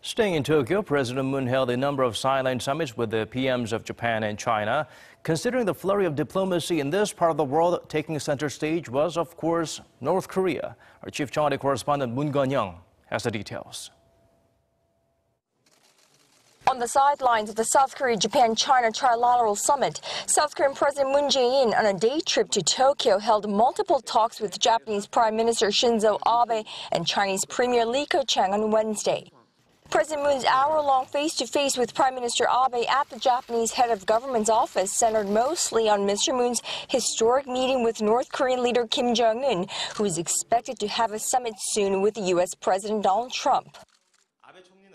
Staying in Tokyo, President Moon held a number of sideline summits with the PMs of Japan and China. Considering the flurry of diplomacy in this part of the world, taking center stage was, of course, North Korea. Our chief Cheongwadae correspondent Moon Connyoung has the details. On the sidelines of the South Korea-Japan-China trilateral summit, South Korean President Moon Jae-in on a day trip to Tokyo held multiple talks with Japanese Prime Minister Shinzo Abe and Chinese Premier Keqiang on Wednesday. President Moon's hour-long face-to-face with Prime Minister Abe at the Japanese head of government's office centered mostly on Mr. Moon's historic meeting with North Korean leader Kim Jong-un, who is expected to have a summit soon with U.S. President Donald Trump.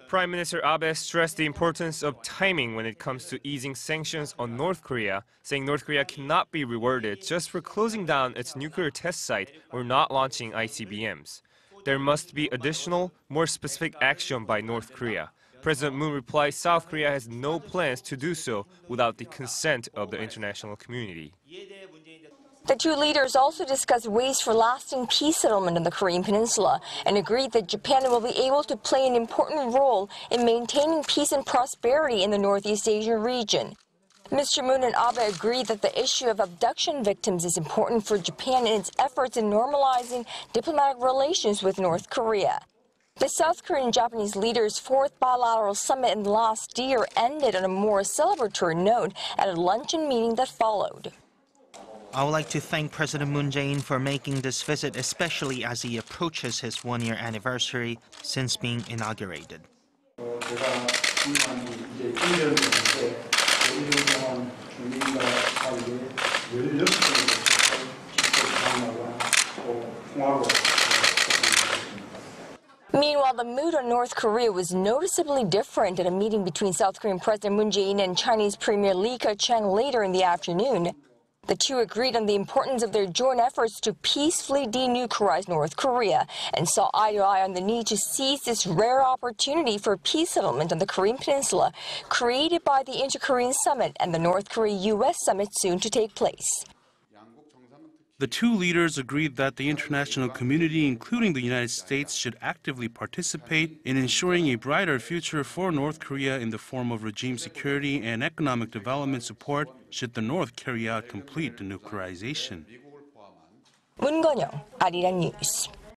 Prime Minister Abe stressed the importance of timing when it comes to easing sanctions on North Korea, saying North Korea cannot be rewarded just for closing down its nuclear test site or not launching ICBMs. There must be additional, more specific action by North Korea. President Moon replied South Korea has no plans to do so without the consent of the international community. The two leaders also discussed ways for lasting peace settlement on the Korean Peninsula and agreed that Japan will be able to play an important role in maintaining peace and prosperity in the Northeast Asian region. Mr. Moon and Abe agreed that the issue of abduction victims is important for Japan in its efforts in normalizing diplomatic relations with North Korea. The South Korean and Japanese leaders' fourth bilateral summit in the last year ended on a more celebratory note at a luncheon meeting that followed. I would like to thank President Moon Jae-in for making this visit, especially as he approaches his one-year anniversary since being inaugurated. Meanwhile, the mood on North Korea was noticeably different at a meeting between South Korean President Moon Jae-in and Chinese Premier Keqiang later in the afternoon. The two agreed on the importance of their joint efforts to peacefully denuclearize North Korea and saw eye to eye on the need to seize this rare opportunity for peace settlement on the Korean Peninsula created by the Inter-Korean Summit and the North Korea-U.S. Summit soon to take place. The two leaders agreed that the international community, including the United States, should actively participate in ensuring a brighter future for North Korea in the form of regime security and economic development support should the North carry out complete denuclearization. Moon Connyoung, Arirang News.